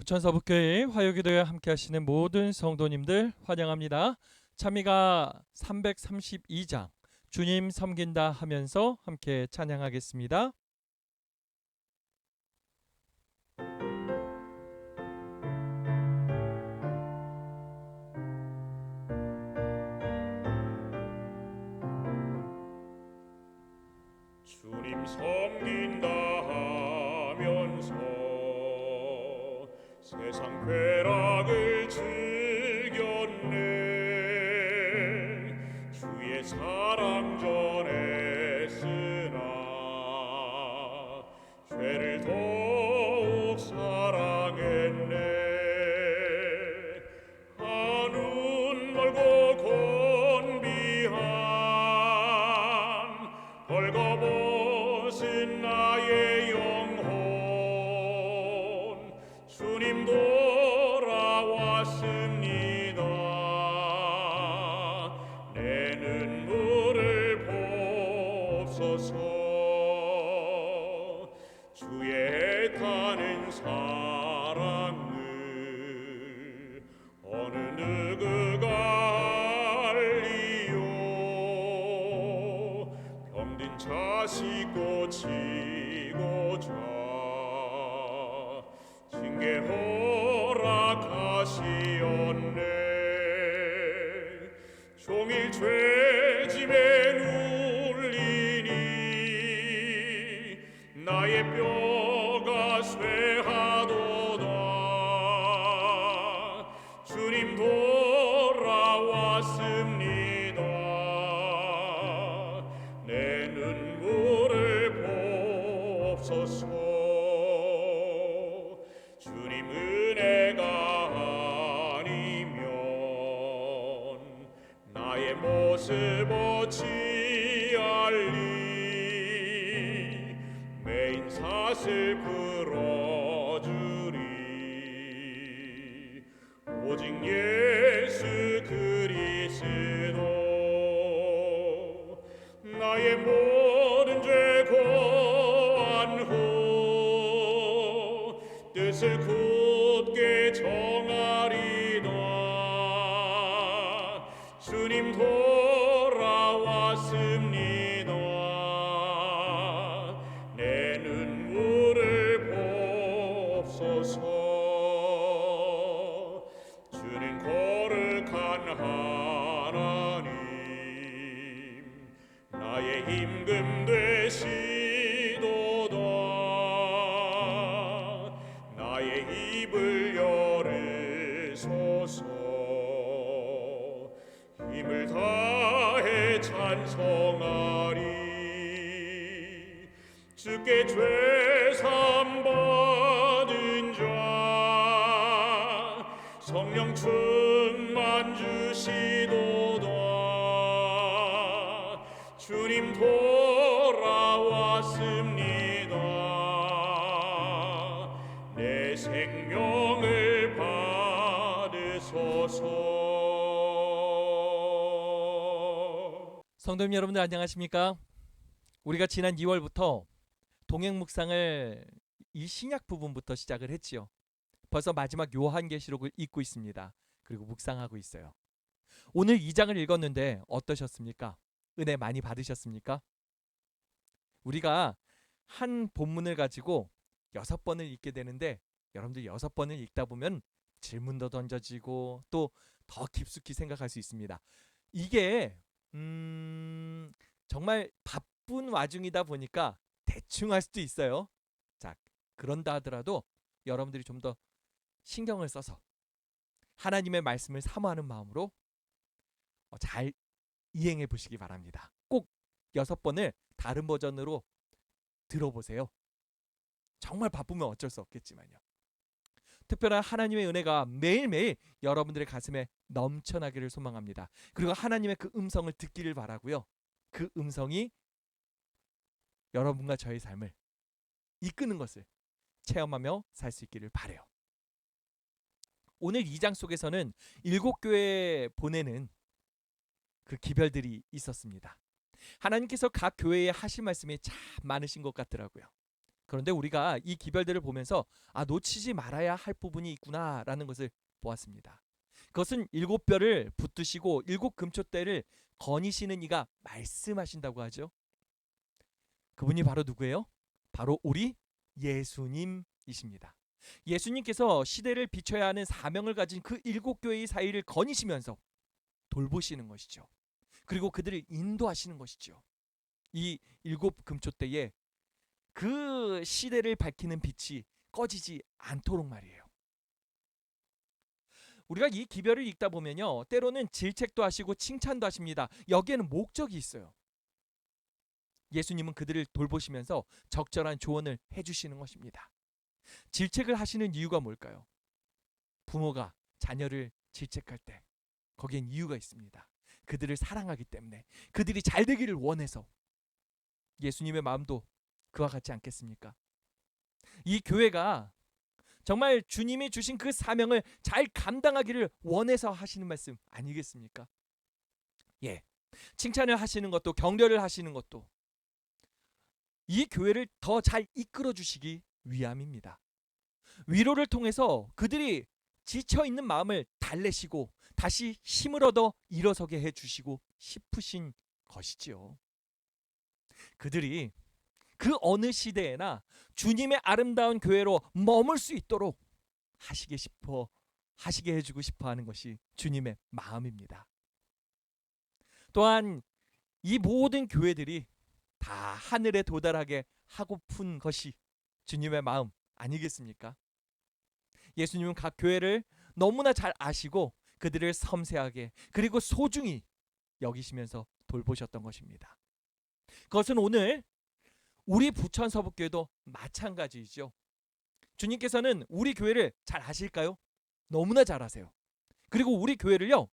부천서북교회 화요기도에 함께 하시는 모든 성도님들 환영합니다. 참미가 332장 주님 섬긴다 하면서 함께 찬양하겠습니다. 주님 섬긴다 하면서 세상 쾌락을 즐겼네. 주의 사랑 전했으나 죄를 더욱 사랑했네. 하늘 멀고 곤비한 벌거벗은 나의 영혼, 주님 돌아왔습니다. 내 눈물을 보옵소서. 주의 애타는 사랑을 어느 누구가 알리요. 병든 자식 고치고자 징계 허락하시었네. 종일 죄짐에 눌리니 나의 뼈가 쇠하도다. 주님 돌아왔습니다. 내 눈물을 보옵소서. 주님 은혜가 아니면 나의 모습 어찌할리. 매인 사슬 풀어주리. 오직 예수 그리스도 나의 모든 죄 고안호. 뜻을 굳게 정하리다. 주님 돌아왔습니다. 내 눈물을 보옵소서. 주는 거룩한 하나님, 나의 임금 되시도다. 나의 입을 열으소서. 힘을 다해 찬송하리. 주께 죄삼 받은 자 성령 충만 주시도다. 주님 돌아왔습니다. 내 생명을 받으소서. 성도님 여러분들 안녕하십니까? 우리가 지난 2월부터 동행 묵상을 이 신약 부분부터 시작을 했지요. 벌써 마지막 요한계시록을 읽고 있습니다. 그리고 묵상하고 있어요. 오늘 2장을 읽었는데 어떠셨습니까? 은혜 많이 받으셨습니까? 우리가 한 본문을 가지고 6번을 읽게 되는데 여러분들 6번을 읽다 보면 질문도 던져지고 또 더 깊숙이 생각할 수 있습니다. 이게 정말 바쁜 와중이다 보니까 대충 할 수도 있어요. 자, 그런다 하더라도 여러분들이 좀 더 신경을 써서 하나님의 말씀을 사모하는 마음으로 잘 이행해 보시기 바랍니다. 꼭 6번을 다른 버전으로 들어보세요. 정말 바쁘면 어쩔 수 없겠지만요. 특별한 하나님의 은혜가 매일매일 여러분들의 가슴에 넘쳐나기를 소망합니다. 그리고 하나님의 그 음성을 듣기를 바라고요. 그 음성이 여러분과 저의 삶을 이끄는 것을 체험하며 살 수 있기를 바라요. 오늘 2장 속에서는 7교회에 보내는 그 기별들이 있었습니다. 하나님께서 각 교회에 하신 말씀이 참 많으신 것 같더라고요. 그런데 우리가 이 기별들을 보면서 놓치지 말아야 할 부분이 있구나라는 것을 보았습니다. 그것은 일곱 뼈를 붙드시고 일곱 금초대를 거니시는 이가 말씀하신다고 하죠. 그분이 바로 누구예요? 바로 우리 예수님이십니다. 예수님께서 시대를 비춰야 하는 사명을 가진 그 일곱 교회의 사이를 거니시면서 돌보시는 것이죠. 그리고 그들을 인도하시는 것이죠. 이 일곱 금초대에 그 시대를 밝히는 빛이 꺼지지 않도록 말이에요. 우리가 이 기별을 읽다 보면요, 때로는 질책도 하시고 칭찬도 하십니다. 여기에는 목적이 있어요. 예수님은 그들을 돌보시면서 적절한 조언을 해주시는 것입니다. 질책을 하시는 이유가 뭘까요? 부모가 자녀를 질책할 때 거기엔 이유가 있습니다. 그들을 사랑하기 때문에, 그들이 잘 되기를 원해서. 예수님의 마음도 그와 같지 않겠습니까? 이 교회가 정말 주님이 주신 그 사명을 잘 감당하기를 원해서 하시는 말씀 아니겠습니까? 예, 칭찬을 하시는 것도, 격려를 하시는 것도 이 교회를 더 잘 이끌어 주시기 위함입니다. 위로를 통해서 그들이 지쳐있는 마음을 달래시고 다시 힘을 얻어 일어서게 해주시고 싶으신 것이지요. 그들이 그 어느 시대에나 주님의 아름다운 교회로 머물 수 있도록 하시게 해주고 싶어하는 것이 주님의 마음입니다. 또한 이 모든 교회들이 다 하늘에 도달하게 하고픈 것이 주님의 마음 아니겠습니까? 예수님은 각 교회를 너무나 잘 아시고 그들을 섬세하게 그리고 소중히 여기시면서 돌보셨던 것입니다. 그것은 오늘 우리 부천 서북교회도 마찬가지이죠. 주님께서는 우리 교회를 잘 아실까요? 너무나 잘 아세요. 그리고 우리 교회를요,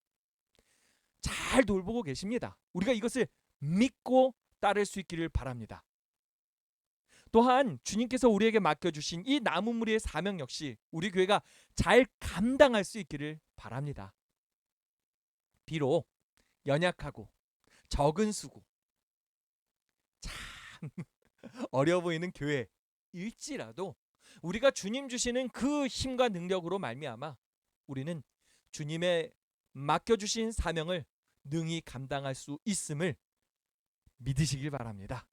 잘 돌보고 계십니다. 우리가 이것을 믿고 따를 수 있기를 바랍니다. 또한 주님께서 우리에게 맡겨주신 이 남은 무리의 사명 역시 우리 교회가 잘 감당할 수 있기를 바랍니다. 비록 연약하고 적은 수고, 참 어려워 보이는 교회일지라도 우리가 주님 주시는 그 힘과 능력으로 말미암아 우리는 주님의 맡겨주신 사명을 능히 감당할 수 있음을 믿으시길 바랍니다.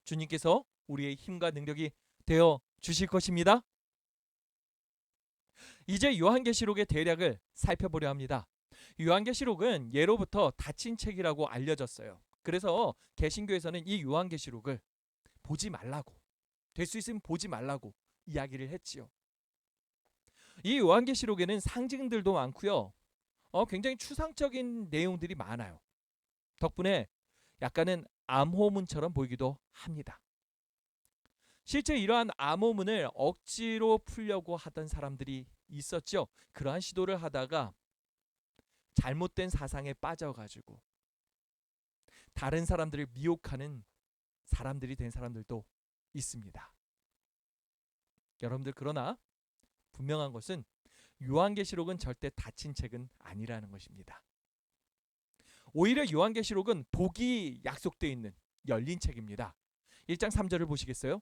주님께서 우리의 힘과 능력이 되어 주실 것입니다. 이제 요한계시록의 대략을 살펴보려 합니다. 요한계시록은 예로부터 닫힌 책이라고 알려졌어요. 그래서 개신교에서는 이 요한계시록을 보지 말라고, 될 수 있으면 보지 말라고 이야기를 했지요. 이 요한계시록에는 상징들도 많고요. 굉장히 추상적인 내용들이 많아요. 덕분에 약간은 암호문처럼 보이기도 합니다. 실제 이러한 암호문을 억지로 풀려고 하던 사람들이 있었죠. 그러한 시도를 하다가 잘못된 사상에 빠져가지고 다른 사람들을 미혹하는 사람들이 된 사람들도 있습니다. 여러분들, 그러나 분명한 것은 요한계시록은 절대 닫힌 책은 아니라는 것입니다. 오히려 요한계시록은 복이 약속되어 있는 열린 책입니다. 1장 3절을 보시겠어요?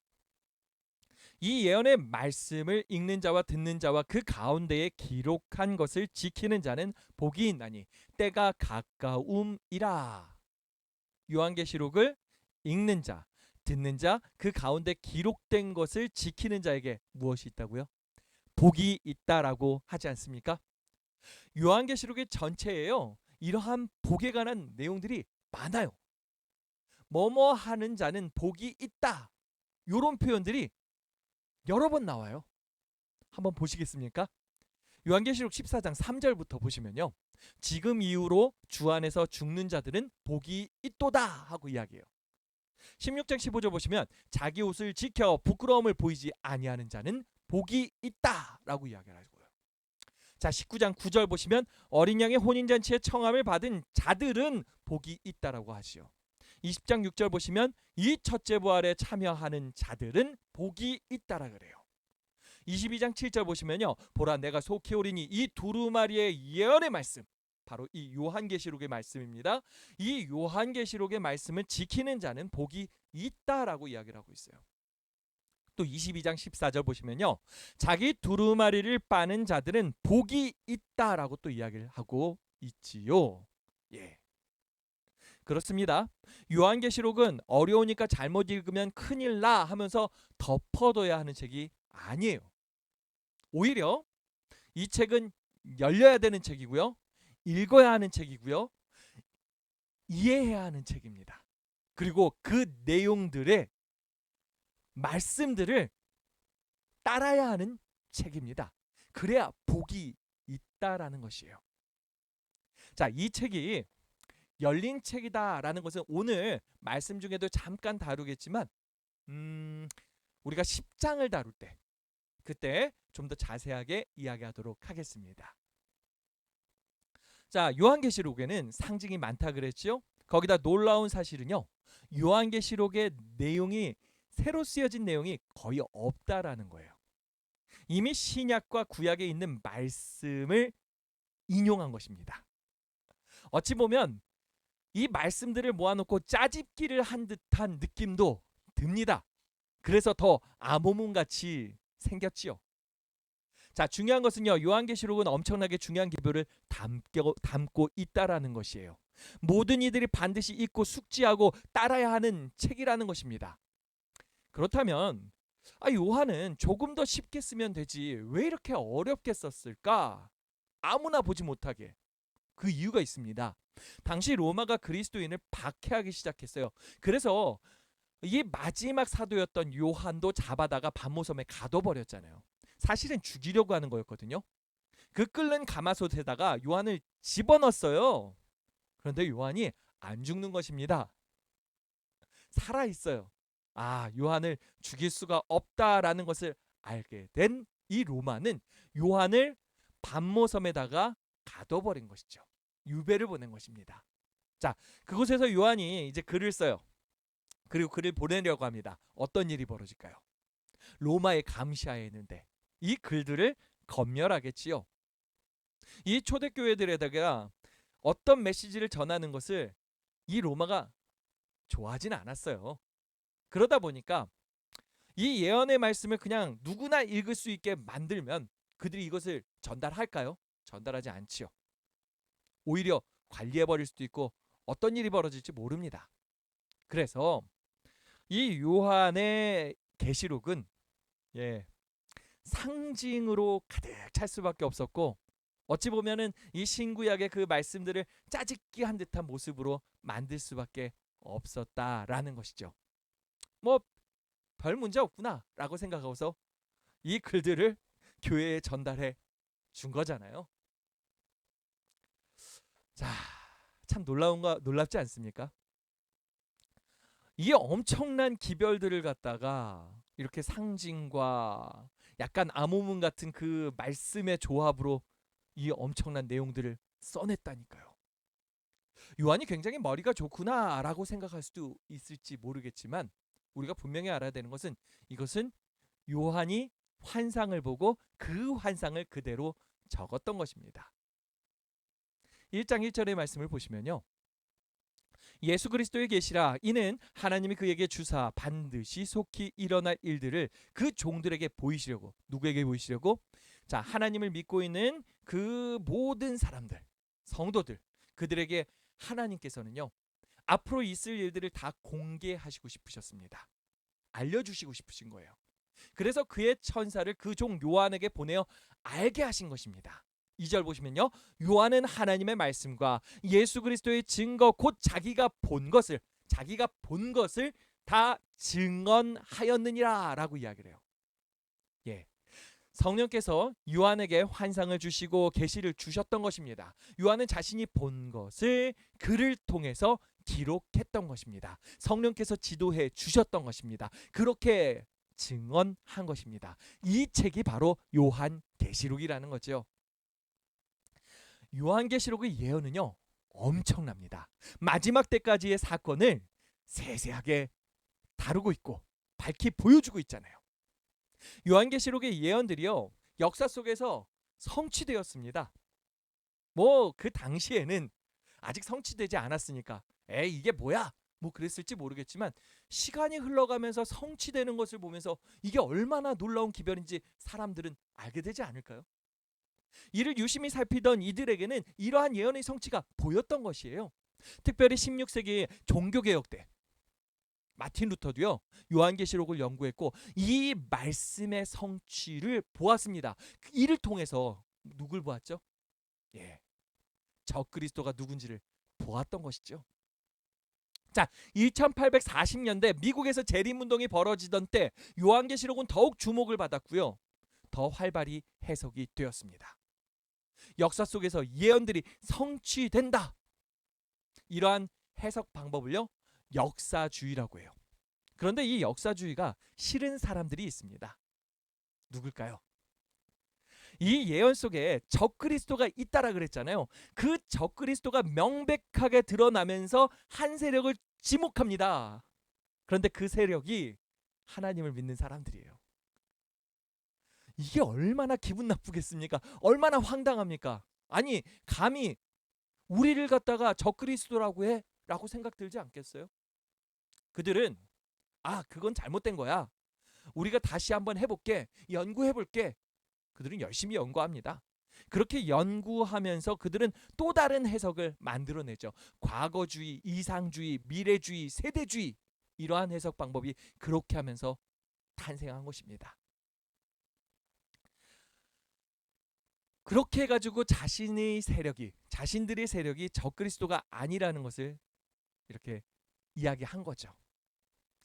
이 예언의 말씀을 읽는 자와 듣는 자와 그 가운데에 기록한 것을 지키는 자는 복이 있나니 때가 가까움이라. 요한계시록을 읽는 자, 듣는 자, 그 가운데 기록된 것을 지키는 자에게 무엇이 있다고요? 복이 있다라고 하지 않습니까? 요한계시록의 전체에요, 이러한 복에 관한 내용들이 많아요. 뭐뭐 하는 자는 복이 있다, 이런 표현들이 여러 번 나와요. 한번 보시겠습니까? 요한계시록 14장 3절부터 보시면요, 지금 이후로 주 안에서 죽는 자들은 복이 있도다 하고 이야기해요. 16장 15절 보시면 자기 옷을 지켜 부끄러움을 보이지 아니하는 자는 복이 있다라고 이야기하고요. 자, 19장 9절 보시면 어린 양의 혼인잔치에 청함을 받은 자들은 복이 있다라고 하시요. 20장 6절 보시면 이 첫째 부활에 참여하는 자들은 복이 있다라 그래요. 22장 7절 보시면요, 보라 내가 속히 오리니 이 두루마리의 예언의 말씀, 바로 이 요한계시록의 말씀입니다. 이 요한계시록의 말씀을 지키는 자는 복이 있다라고 이야기를 하고 있어요. 또 22장 14절 보시면요. 자기 두루마리를 빠는 자들은 복이 있다라고 또 이야기를 하고 있지요. 예. 그렇습니다. 요한계시록은 어려우니까 잘못 읽으면 큰일 나 하면서 덮어둬야 하는 책이 아니에요. 오히려 이 책은 열려야 되는 책이고요. 읽어야 하는 책이고요. 이해해야 하는 책입니다. 그리고 그 내용들의 말씀들을 따라야 하는 책입니다. 그래야 복이 있다라는 것이에요. 자, 이 책이 열린 책이다라는 것은 오늘 말씀 중에도 잠깐 다루겠지만 우리가 10장을 다룰 때 그때 좀 더 자세하게 이야기하도록 하겠습니다. 자, 요한계시록에는 상징이 많다 그랬죠. 거기다 놀라운 사실은요. 요한계시록의 내용이 새로 쓰여진 내용이 거의 없다라는 거예요. 이미 신약과 구약에 있는 말씀을 인용한 것입니다. 어찌 보면 이 말씀들을 모아놓고 짜집기를 한 듯한 느낌도 듭니다. 그래서 더 암호문같이 생겼지요. 자, 중요한 것은요. 요한계시록은 엄청나게 중요한 기별을 담고 있다라는 것이에요. 모든 이들이 반드시 읽고 숙지하고 따라야 하는 책이라는 것입니다. 그렇다면 요한은 조금 더 쉽게 쓰면 되지 왜 이렇게 어렵게 썼을까? 아무나 보지 못하게. 그 이유가 있습니다. 당시 로마가 그리스도인을 박해하기 시작했어요. 그래서 이 마지막 사도였던 요한도 잡아다가 반모섬에 가둬버렸잖아요. 사실은 죽이려고 하는 거였거든요. 그 끓는 가마솥에다가 요한을 집어넣었어요. 그런데 요한이 안 죽는 것입니다. 살아있어요. 요한을 죽일 수가 없다라는 것을 알게 된 이 로마는 요한을 반모섬에다가 가둬버린 것이죠. 유배를 보낸 것입니다. 자, 그곳에서 요한이 이제 글을 써요. 그리고 글을 보내려고 합니다. 어떤 일이 벌어질까요? 로마의 감시하에 있는데 이 글들을 검열하겠지요. 이 초대교회들에다가 어떤 메시지를 전하는 것을 이 로마가 좋아하진 않았어요. 그러다 보니까 이 예언의 말씀을 그냥 누구나 읽을 수 있게 만들면 그들이 이것을 전달할까요? 전달하지 않지요. 오히려 관리해버릴 수도 있고 어떤 일이 벌어질지 모릅니다. 그래서 이 요한의 계시록은 상징으로 가득 찰 수밖에 없었고 어찌 보면은 이 신구약의 그 말씀들을 짜집기 한 듯한 모습으로 만들 수밖에 없었다라는 것이죠. 뭐 별 문제 없구나라고 생각하고서 이 글들을 교회에 전달해 준 거잖아요. 자, 참 놀랍지 않습니까? 이 엄청난 기별들을 갖다가 이렇게 상징과 약간 암호문 같은 그 말씀의 조합으로 이 엄청난 내용들을 써냈다니까요. 요한이 굉장히 머리가 좋구나라고 생각할 수도 있을지 모르겠지만 우리가 분명히 알아야 되는 것은 이것은 요한이 환상을 보고 그 환상을 그대로 적었던 것입니다. 1장 1절의 말씀을 보시면요. 예수 그리스도의 계시라 이는 하나님이 그에게 주사 반드시 속히 일어날 일들을 그 종들에게 보이시려고. 누구에게 보이시려고? 자, 하나님을 믿고 있는 그 모든 사람들, 성도들, 그들에게 하나님께서는요 앞으로 있을 일들을 다 공개하시고 싶으셨습니다. 알려주시고 싶으신 거예요. 그래서 그의 천사를 그 종 요한에게 보내어 알게 하신 것입니다. 2절 보시면요. 요한은 하나님의 말씀과 예수 그리스도의 증거 곧 자기가 본 것을 다 증언하였느니라 라고 이야기를 해요. 성령께서 요한에게 환상을 주시고 계시를 주셨던 것입니다. 요한은 자신이 본 것을 글을 통해서 기록했던 것입니다. 성령께서 지도해 주셨던 것입니다. 그렇게 증언한 것입니다. 이 책이 바로 요한계시록이라는 거죠. 요한계시록의 예언은요 엄청납니다. 마지막 때까지의 사건을 세세하게 다루고 있고 밝히 보여주고 있잖아요. 요한계시록의 예언들이요 역사 속에서 성취되었습니다. 뭐 그 당시에는 아직 성취되지 않았으니까 이게 뭐야 뭐 그랬을지 모르겠지만 시간이 흘러가면서 성취되는 것을 보면서 이게 얼마나 놀라운 기별인지 사람들은 알게 되지 않을까요? 이를 유심히 살피던 이들에게는 이러한 예언의 성취가 보였던 것이에요. 특별히 16세기 종교개혁 때 마틴 루터도요, 요한계시록을 연구했고 이 말씀의 성취를 보았습니다. 이를 통해서 누굴 보았죠? 예, 적그리스도가 누군지를 보았던 것이죠. 자, 1840년대 미국에서 재림운동이 벌어지던 때 요한계시록은 더욱 주목을 받았고요, 더 활발히 해석이 되었습니다. 역사 속에서 예언들이 성취된다. 이러한 해석 방법을요, 역사주의라고 해요. 그런데 이 역사주의가 싫은 사람들이 있습니다. 누굴까요? 이 예언 속에 적그리스도가 있다라 그랬잖아요. 그 적그리스도가 명백하게 드러나면서 한 세력을 지목합니다. 그런데 그 세력이 하나님을 믿는 사람들이에요. 이게 얼마나 기분 나쁘겠습니까? 얼마나 황당합니까? 아니, 감히 우리를 갖다가 적그리스도라고 해? 라고 생각 들지 않겠어요? 그들은 그건 잘못된 거야. 우리가 다시 한번 해볼게. 연구해볼게. 그들은 열심히 연구합니다. 그렇게 연구하면서 그들은 또 다른 해석을 만들어내죠. 과거주의, 이상주의, 미래주의, 세대주의, 이러한 해석 방법이 그렇게 하면서 탄생한 것입니다. 그렇게 해가지고 자신들의 세력이 적그리스도가 아니라는 것을 이렇게 이야기한 거죠.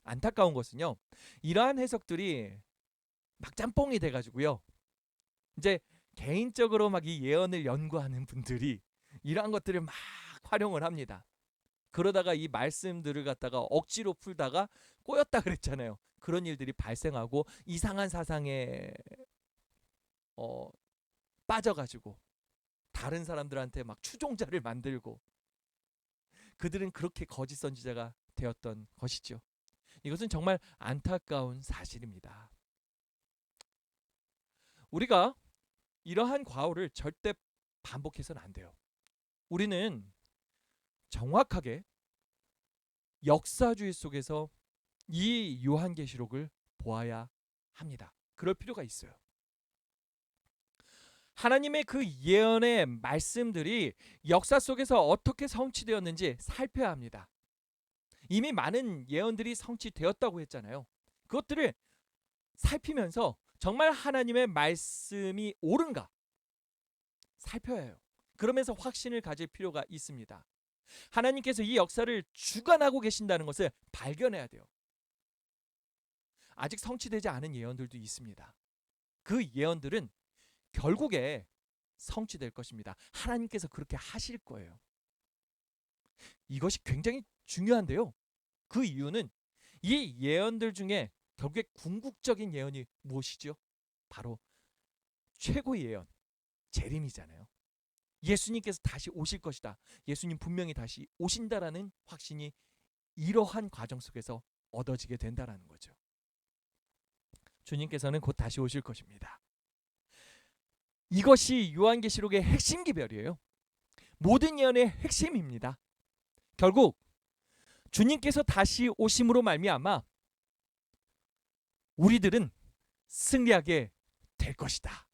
안타까운 것은요, 이러한 해석들이 막 짬뽕이 돼가지고요, 이제 개인적으로 막 이 예언을 연구하는 분들이 이러한 것들을 막 활용을 합니다. 그러다가 이 말씀들을 갖다가 억지로 풀다가 꼬였다 그랬잖아요. 그런 일들이 발생하고 이상한 사상에 빠져가지고 다른 사람들한테 막 추종자를 만들고, 그들은 그렇게 거짓 선지자가 되었던 것이죠. 이것은 정말 안타까운 사실입니다. 우리가 이러한 과오를 절대 반복해서는 안 돼요. 우리는 정확하게 역사주의 속에서 이 요한계시록을 보아야 합니다. 그럴 필요가 있어요. 하나님의 그 예언의 말씀들이 역사 속에서 어떻게 성취되었는지 살펴야 합니다. 이미 많은 예언들이 성취되었다고 했잖아요. 그것들을 살피면서 정말 하나님의 말씀이 옳은가 살펴야 해요. 그러면서 확신을 가질 필요가 있습니다. 하나님께서 이 역사를 주관하고 계신다는 것을 발견해야 돼요. 아직 성취되지 않은 예언들도 있습니다. 그 예언들은 결국에 성취될 것입니다. 하나님께서 그렇게 하실 거예요. 이것이 굉장히 중요한데요. 그 이유는 이 예언들 중에 결국에 궁극적인 예언이 무엇이죠? 바로 최고의 예언, 재림이잖아요. 예수님께서 다시 오실 것이다. 예수님 분명히 다시 오신다라는 확신이 이러한 과정 속에서 얻어지게 된다라는 거죠. 주님께서는 곧 다시 오실 것입니다. 이것이 요한계시록의 핵심 기별이에요. 모든 예언의 핵심입니다. 결국 주님께서 다시 오심으로 말미암아 우리들은 승리하게 될 것이다.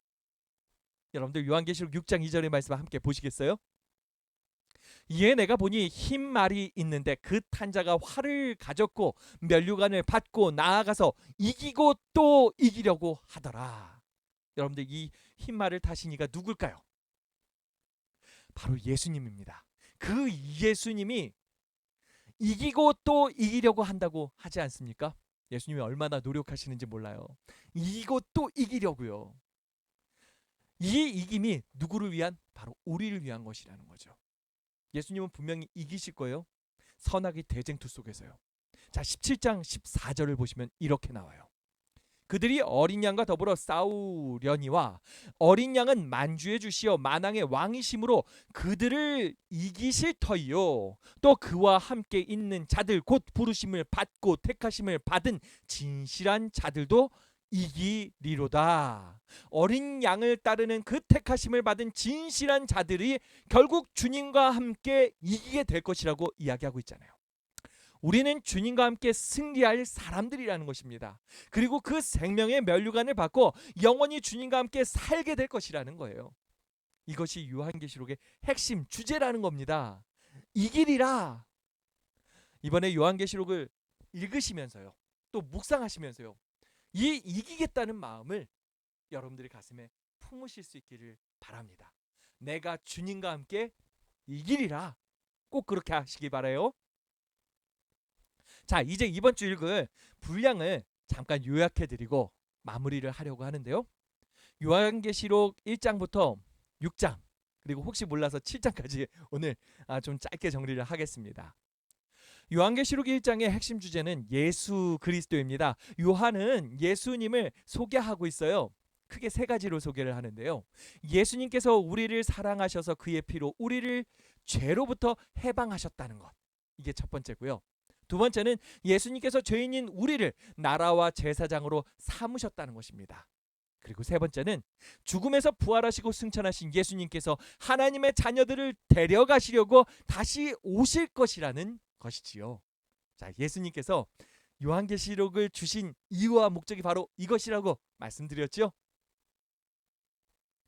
여러분들 요한계시록 6장 2절의 말씀을 함께 보시겠어요? 이에 내가 보니 흰 말이 있는데 그 탄 자가 활을 가졌고 면류관을 받고 나아가서 이기고 또 이기려고 하더라. 여러분들 이 흰 말을 타신 이가 누굴까요? 바로 예수님입니다. 그 예수님이 이기고 또 이기려고 한다고 하지 않습니까? 예수님이 얼마나 노력하시는지 몰라요. 이기고 또 이기려고요. 이 이김이 누구를 위한? 바로 우리를 위한 것이라는 거죠. 예수님은 분명히 이기실 거예요. 선악의 대쟁투 속에서요. 자, 17장 14절을 보시면 이렇게 나와요. 그들이 어린 양과 더불어 싸우려니와 어린 양은 만주의 주시어 만왕의 왕이심으로 그들을 이기실 터이요 또 그와 함께 있는 자들 곧 부르심을 받고 택하심을 받은 진실한 자들도 이기리로다. 어린 양을 따르는 그 택하심을 받은 진실한 자들이 결국 주님과 함께 이기게 될 것이라고 이야기하고 있잖아요. 우리는 주님과 함께 승리할 사람들이라는 것입니다. 그리고 그 생명의 면류관을 받고 영원히 주님과 함께 살게 될 것이라는 거예요. 이것이 요한계시록의 핵심 주제라는 겁니다. 이 길이라. 이번에 요한계시록을 읽으시면서요, 또 묵상하시면서요, 이 이기겠다는 마음을 여러분들의 가슴에 품으실 수 있기를 바랍니다. 내가 주님과 함께 이기리라. 꼭 그렇게 하시기 바라요. 자, 이제 이번 주 읽을 분량을 잠깐 요약해드리고 마무리를 하려고 하는데요. 요한계시록 1장부터 6장, 그리고 혹시 몰라서 7장까지 오늘 좀 짧게 정리를 하겠습니다. 요한계시록 1장의 핵심 주제는 예수 그리스도입니다. 요한은 예수님을 소개하고 있어요. 크게 세 가지로 소개를 하는데요. 예수님께서 우리를 사랑하셔서 그의 피로 우리를 죄로부터 해방하셨다는 것. 이게 첫 번째고요. 두 번째는 예수님께서 죄인인 우리를 나라와 제사장으로 삼으셨다는 것입니다. 그리고 세 번째는 죽음에서 부활하시고 승천하신 예수님께서 하나님의 자녀들을 데려가시려고 다시 오실 것이라는 것이지요. 자, 예수님께서 요한계시록을 주신 이유와 목적이 바로 이것이라고 말씀드렸죠.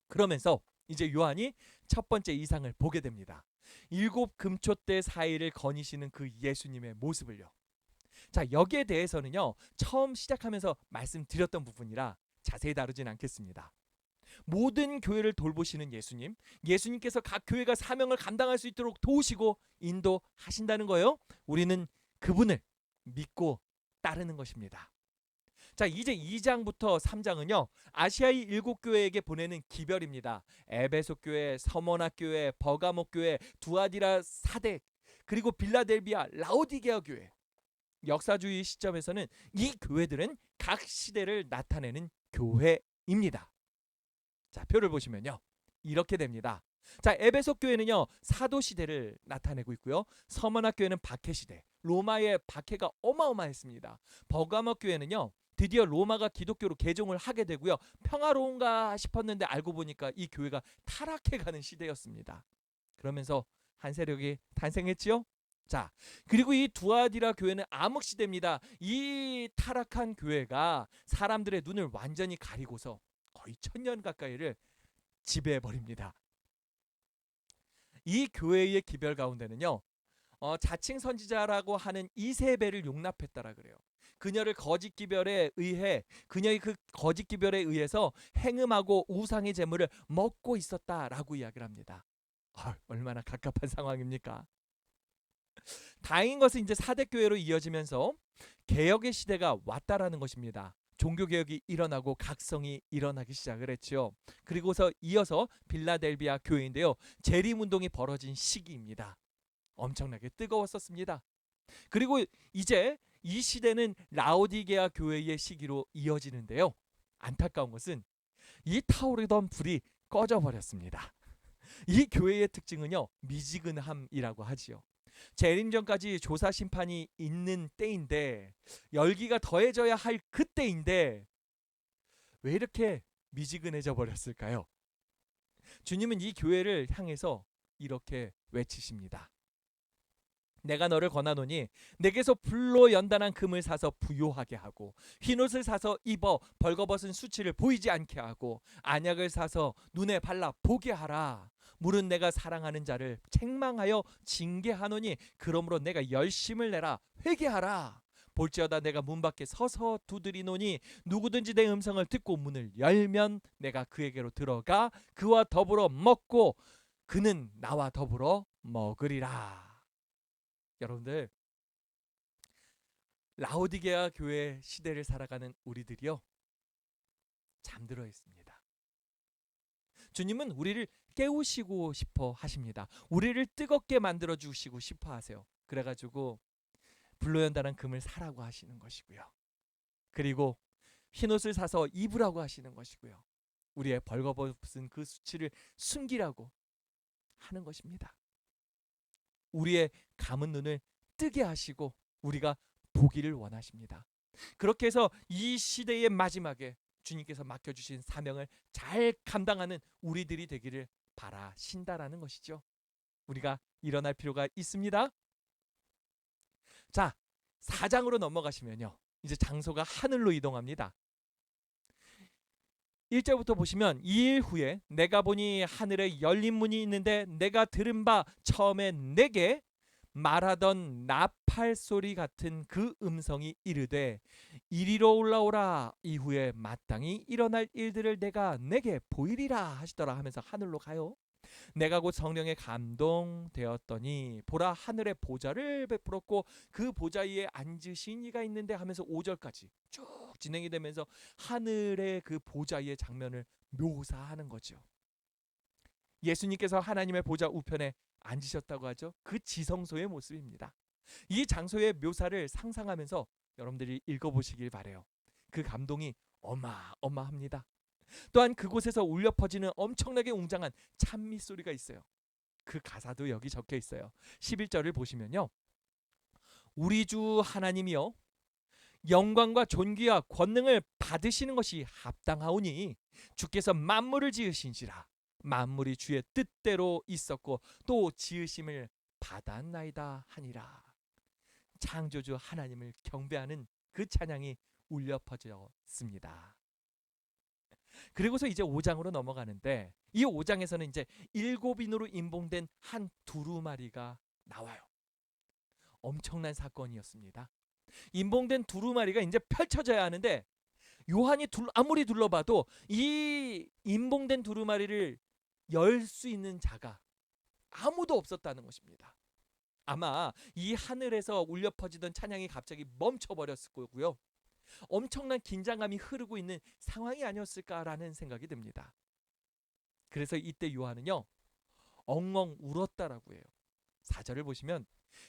그러면서 이제 요한이 첫 번째 이상을 보게 됩니다. 7 금초대 사이를 거니시는 그 예수님의 모습을요. 자, 여기에 대해서는요, 처음 시작하면서 말씀드렸던 부분이라 자세히 다루진 않겠습니다. 모든 교회를 돌보시는 예수님, 예수님께서 각 교회가 사명을 감당할 수 있도록 도우시고 인도하신다는 거예요. 우리는 그분을 믿고 따르는 것입니다. 자, 이제 2장부터 3장은요, 아시아의 7교회에게 보내는 기별입니다. 에베소 교회, 서머나 교회, 버가모 교회, 두아디라 사대, 그리고 빌라델비아, 라오디게아 교회. 역사주의 시점에서는 이 교회들은 각 시대를 나타내는 교회입니다. 자, 표를 보시면요, 이렇게 됩니다. 자, 에베소 교회는요, 사도 시대를 나타내고 있고요. 서머나 교회는 박해 시대, 로마의 박해가 어마어마했습니다. 버가모 교회는요, 드디어 로마가 기독교로 개종을 하게 되고요, 평화로운가 싶었는데 알고 보니까 이 교회가 타락해가는 시대였습니다. 그러면서 한 세력이 탄생했지요. 자, 그리고 이 두아디라 교회는 암흑 시대입니다. 이 타락한 교회가 사람들의 눈을 완전히 가리고서 거의 1000년 가까이를 지배해 버립니다. 이 교회의 기별 가운데는요, 자칭 선지자라고 하는 이세벨을 용납했다라 그래요. 그녀를 거짓 기별에 의해, 그녀의 그 거짓 기별에 의해서 행음하고 우상의 제물을 먹고 있었다라고 이야기를 합니다. 얼마나 갑갑한 상황입니까? 다행인 것은 이제 사대교회로 이어지면서 개혁의 시대가 왔다라는 것입니다. 종교개혁이 일어나고 각성이 일어나기 시작을 했죠. 그리고서 이어서 빌라델비아 교회인데요, 재림운동이 벌어진 시기입니다. 엄청나게 뜨거웠었습니다. 그리고 이제 이 시대는 라오디게아 교회의 시기로 이어지는데요, 안타까운 것은 이 타오르던 불이 꺼져버렸습니다. 이 교회의 특징은요, 미지근함이라고 하지요. 재림 전까지 조사 심판이 있는 때인데, 열기가 더해져야 할 그때인데 왜 이렇게 미지근해져 버렸을까요? 주님은 이 교회를 향해서 이렇게 외치십니다. 내가 너를 권하노니 내게서 불로 연단한 금을 사서 부요하게 하고, 흰옷을 사서 입어 벌거벗은 수치를 보이지 않게 하고, 안약을 사서 눈에 발라 보게 하라. 물은 내가 사랑하는 자를 책망하여 징계하노니 그러므로 내가 열심을 내라. 회개하라. 볼지어다 내가 문 밖에 서서 두드리노니 누구든지 내 음성을 듣고 문을 열면 내가 그에게로 들어가 그와 더불어 먹고 그는 나와 더불어 먹으리라. 여러분들, 라오디게아 교회 시대를 살아가는 우리들이요, 잠들어 있습니다. 주님은 우리를 깨우시고 싶어 하십니다. 우리를 뜨겁게 만들어 주시고 싶어 하세요. 그래가지고 불로 연단한 금을 사라고 하시는 것이고요, 그리고 흰옷을 사서 입으라고 하시는 것이고요, 우리의 벌거벗은 그 수치를 숨기라고 하는 것입니다. 우리의 감은 눈을 뜨게 하시고 우리가 보기를 원하십니다. 그렇게 해서 이 시대의 마지막에 주님께서 맡겨주신 사명을 잘 감당하는 우리들이 되기를 바라신다라는 것이죠. 우리가 일어날 필요가 있습니다. 자, 4장으로 넘어가시면요. 이제 장소가 하늘로 이동합니다. 1절부터 보시면 이 일 후에 내가 보니 하늘에 열린 문이 있는데 내가 들은 바 처음에 내게 말하던 나팔 소리 같은 그 음성이 이르되 이리로 올라오라. 이후에 마땅히 일어날 일들을 내가 내게 보이리라 하시더라 하면서 하늘로 가요. 내가 곧 성령에 감동되었더니 보라 하늘에 보좌를 베풀었고 그 보좌 위에 앉으신 이가 있는데 하면서 5절까지 쭉 진행이 되면서 하늘의 그 보좌 위의 장면을 묘사하는 거죠. 예수님께서 하나님의 보좌 우편에 앉으셨다고 하죠. 그 지성소의 모습입니다. 이 장소의 묘사를 상상하면서 여러분들이 읽어보시길 바래요. 그 감동이 어마어마합니다. 또한 그곳에서 울려 퍼지는 엄청나게 웅장한 찬미 소리가 있어요. 그 가사도 여기 적혀 있어요. 11절을 보시면요. 우리 주 하나님이여 영광과 존귀와 권능을 받으시는 것이 합당하오니 주께서 만물을 지으신지라 만물이 주의 뜻대로 있었고 또 지으심을 받았나이다 하니라. 창조주 하나님을 경배하는 그 찬양이 울려 퍼졌습니다. 그리고서 이제 5장으로 넘어가는데 이 5장에서는 이제 7인으로 임봉된 한 두루마리가 나와요. 엄청난 사건이었습니다. 임봉된 두루마리가 이제 펼쳐져야 하는데 요한이 아무리 둘러봐도 이 임봉된 두루마리를 열 수 있는 자가 아무도 없었다는 것입니다. 아마 이 하늘에서 울려 퍼지던 찬양이 갑자기 멈춰버렸을 거고요. 엄청난 긴장감이 흐르고 있는 상황이 아니었을까라는 생각이 듭니다. 그래서 이때 요한은요 엉엉 울었다라고 해요. 4절을 보시면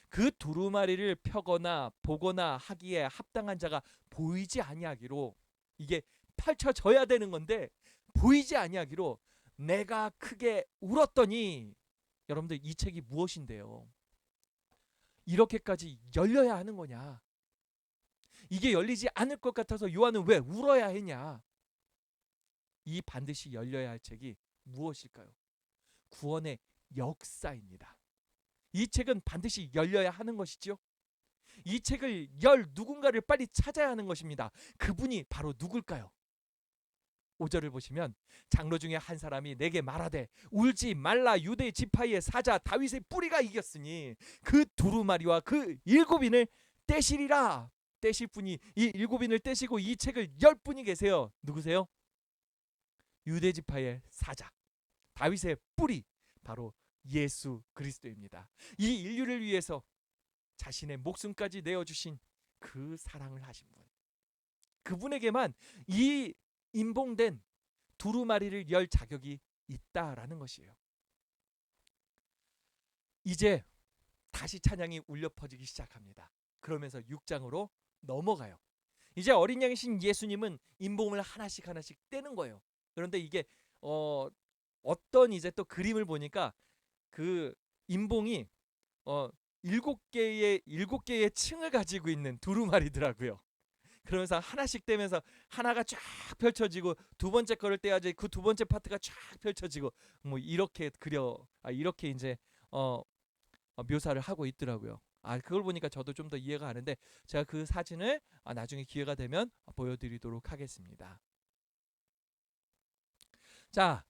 그 두루마리를 펴거나 보거나 하기에 합당한 자가 보이지 아니하기로, 이게 펼쳐져야 되는 건데 보이지 아니하기로 내가 크게 울었더니, 여러분들 이 책이 무엇인데요? 이렇게까지 열려야 하는 거냐? 이게 열리지 않을 것 같아서 요한은 왜 울어야 했냐? 이 반드시 열려야 할 책이 무엇일까요? 구원의 역사입니다. 이 책은 반드시 열려야 하는 것이죠. 이 책을 열 누군가를 빨리 찾아야 하는 것입니다. 그분이 바로 누굴까요? 5절을 보시면 장로 중에 한 사람이 내게 말하되 울지 말라, 유대 지파의 사자 다윗의 뿌리가 이겼으니 그 두루마리와 그 7인을 떼시리라. 떼실 분이, 이 7인을 떼시고 이 책을 열 분이 계세요. 누구세요? 유대 지파의 사자 다윗의 뿌리, 바로 예수 그리스도입니다. 이 인류를 위해서 자신의 목숨까지 내어주신 그 사랑을 하신 분, 그분에게만 이 임봉된 두루마리를 열 자격이 있다라는 것이에요. 이제 다시 찬양이 울려 퍼지기 시작합니다. 그러면서 6장으로 넘어가요. 이제 어린 양이신 예수님은 임봉을 하나씩 떼는 거예요. 그런데 이게 어떤 이제 또 그림을 보니까 그 임봉이 7개의 층을 가지고 있는 두루마리더라고요. 그러면서 하나씩 떼면서 하나가 쫙 펼쳐지고 두 번째 거를 떼야지 그 두 번째 파트가 쫙 펼쳐지고, 뭐 이렇게 이렇게 이제 묘사를 하고 있더라고요. 그걸 보니까 저도 좀 더 이해가 가는데 제가 그 사진을 나중에 기회가 되면 보여드리도록 하겠습니다. 자,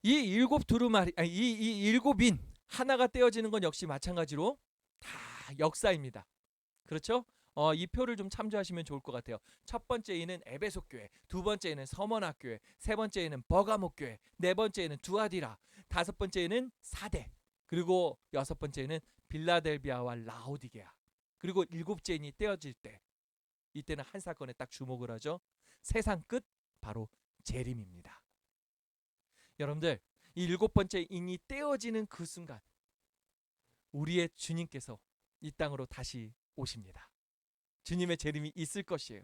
이 7두루마리, 이 7인 하나가 떼어지는 건 역시 마찬가지로 다 역사입니다. 그렇죠? 이 표를 좀 참조하시면 좋을 것 같아요. 첫 번째에는 에베소 교회, 두 번째에는 서머나 교회, 세 번째에는 버가모 교회, 네 번째에는 두아디라, 다섯 번째에는 사대, 그리고 여섯 번째에는 빌라델비아와 라오디게아, 그리고 일곱째인이 떼어질 때, 이때는 한 사건에 딱 주목을 하죠. 세상 끝, 바로 재림입니다. 여러분들, 이 7번째 인이 떼어지는 그 순간 우리의 주님께서 이 땅으로 다시 오십니다. 주님의 재림이 있을 것이에요.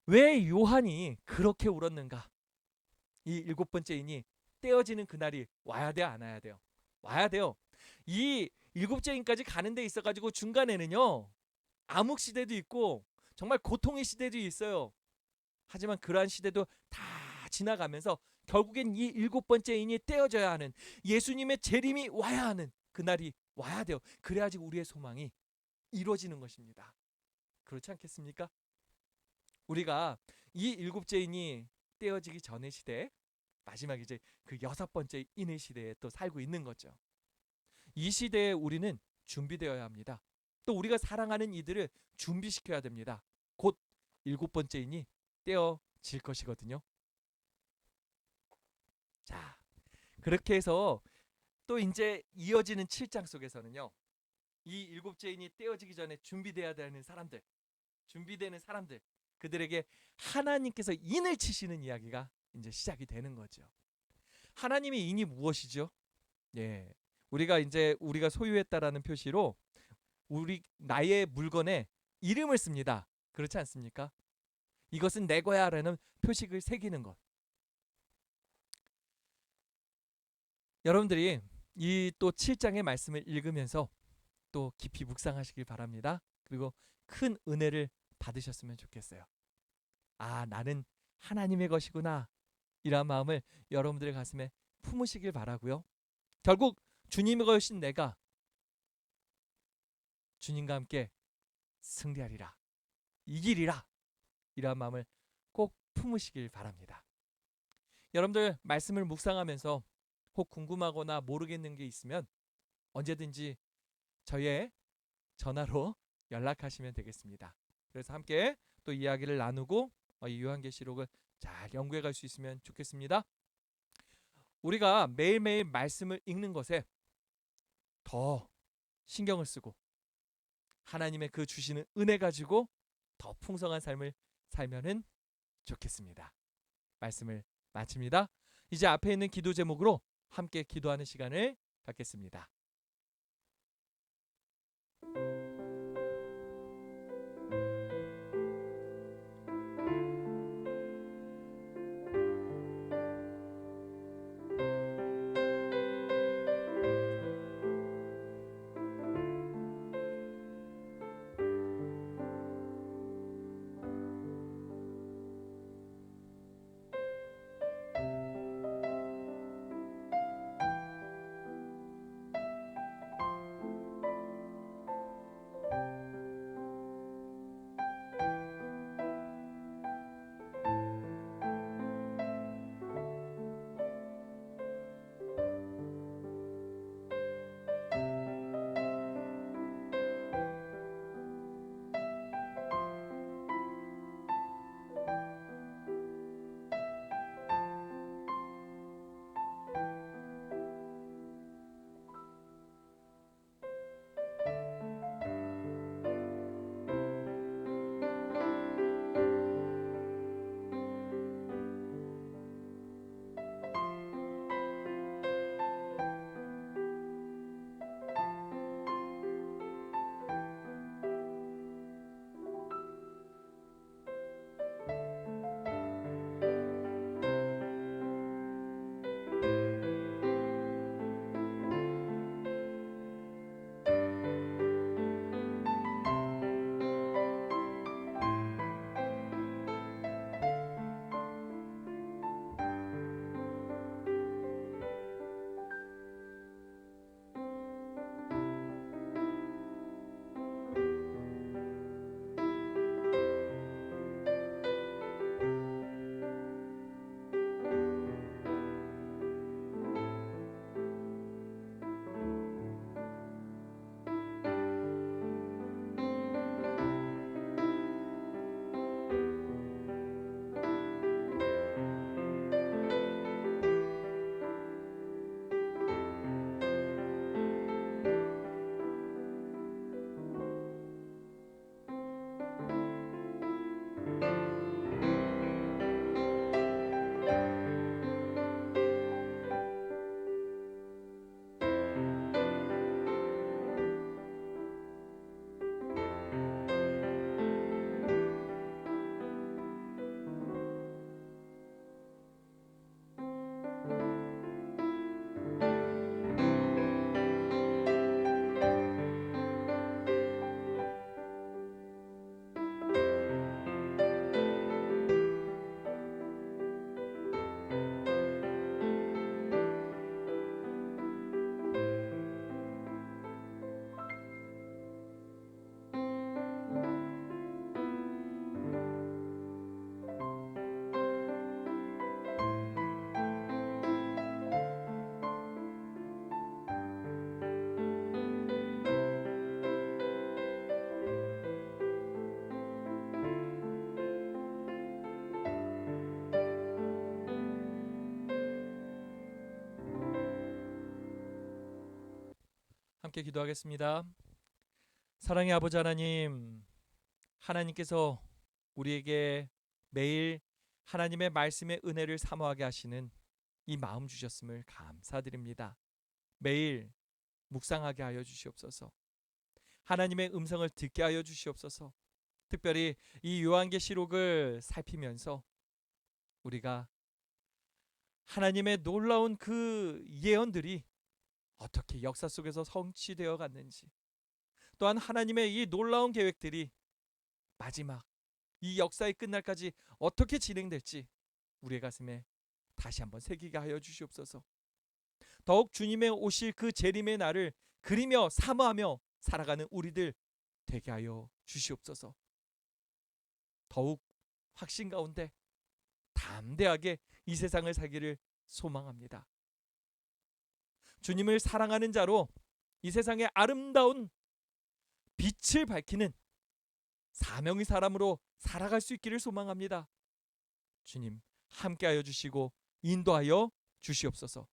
왜 요한이 그렇게 울었는가? 이 7번째 인이 떼어지는 그날이 와야 돼, 안 와야 돼요? 와야 돼요. 이 7째 인까지 가는 데 있어가지고 중간에는요 암흑 시대도 있고 정말 고통의 시대도 있어요. 하지만 그러한 시대도 다 지나가면서 결국엔 이 7번째 인이 떼어져야 하는, 예수님의 재림이 와야 하는 그날이 와야 돼요. 그래야지 우리의 소망이 이루어지는 것입니다. 그렇지 않겠습니까? 우리가 이 일곱째 인이 떼어지기 전의 시대, 마지막 이제 그 여섯 번째 인의 시대에 또 살고 있는 거죠. 이 시대에 우리는 준비되어야 합니다. 또 우리가 사랑하는 이들을 준비시켜야 됩니다. 곧 일곱 번째 인이 떼어질 것이거든요. 자, 그렇게 해서 또 이제 이어지는 7장 속에서는요. 이 일곱째 인이 떼어지기 전에 준비되어야 되는 사람들, 준비되는 사람들, 그들에게 하나님께서 인을 치시는 이야기가 이제 시작이 되는 거죠. 하나님의 인이 무엇이죠? 예. 우리가 소유했다라는 표시로 나의 물건에 이름을 씁니다. 그렇지 않습니까? 이것은 내 거야라는 표식을 새기는 것. 여러분들이 이 또 7장의 말씀을 읽으면서 또 깊이 묵상하시길 바랍니다. 그리고 큰 은혜를 받으셨으면 좋겠어요. 아, 나는 하나님의 것이구나. 이런 마음을 여러분들의 가슴에 품으시길 바라고요. 결국 주님의 것인 내가 주님과 함께 승리하리라, 이기리라, 이런 마음을 꼭 품으시길 바랍니다. 여러분들 말씀을 묵상하면서 혹 궁금하거나 모르겠는 게 있으면 언제든지 저의 전화로 연락하시면 되겠습니다. 그래서 함께 또 이야기를 나누고 이 요한계시록을 잘 연구해 갈 수 있으면 좋겠습니다. 우리가 매일매일 말씀을 읽는 것에 더 신경을 쓰고 하나님의 그 주시는 은혜 가지고 더 풍성한 삶을 살면은 좋겠습니다. 말씀을 마칩니다. 이제 앞에 있는 기도 제목으로 함께 기도하는 시간을 갖겠습니다. 함께 기도하겠습니다. 사랑의 아버지 하나님, 하나님께서 우리에게 매일 하나님의 말씀의 은혜를 사모하게 하시는 이 마음 주셨음을 감사드립니다. 매일 묵상하게 하여 주시옵소서. 하나님의 음성을 듣게 하여 주시옵소서. 특별히 이 요한계시록을 살피면서 우리가 하나님의 놀라운 그 예언들이 어떻게 역사 속에서 성취되어 갔는지, 또한 하나님의 이 놀라운 계획들이 마지막 이 역사의 끝날까지 어떻게 진행될지 우리의 가슴에 다시 한번 새기게 하여 주시옵소서. 더욱 주님의 오실 그 재림의 날을 그리며 사모하며 살아가는 우리들 되게 하여 주시옵소서. 더욱 확신 가운데 담대하게 이 세상을 살기를 소망합니다. 주님을 사랑하는 자로 이 세상의 아름다운 빛을 밝히는 사명의 사람으로 살아갈 수 있기를 소망합니다. 주님 함께하여 주시고 인도하여 주시옵소서.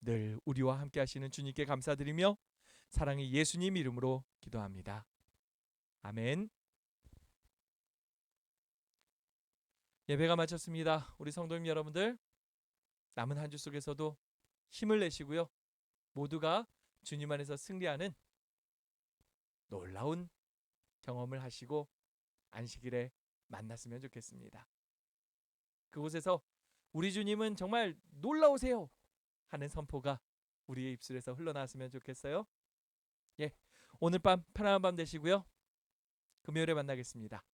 늘 우리와 함께 하시는 주님께 감사드리며 사랑의 예수님 이름으로 기도합니다. 아멘. 예배가 마쳤습니다. 우리 성도님 여러분들, 남은 한 주 속에서도 힘을 내시고요. 모두가 주님 안에서 승리하는 놀라운 경험을 하시고 안식일에 만났으면 좋겠습니다. 그곳에서 우리 주님은 정말 놀라우세요 하는 선포가 우리의 입술에서 흘러나왔으면 좋겠어요. 오늘 밤 편안한 밤 되시고요. 금요일에 만나겠습니다.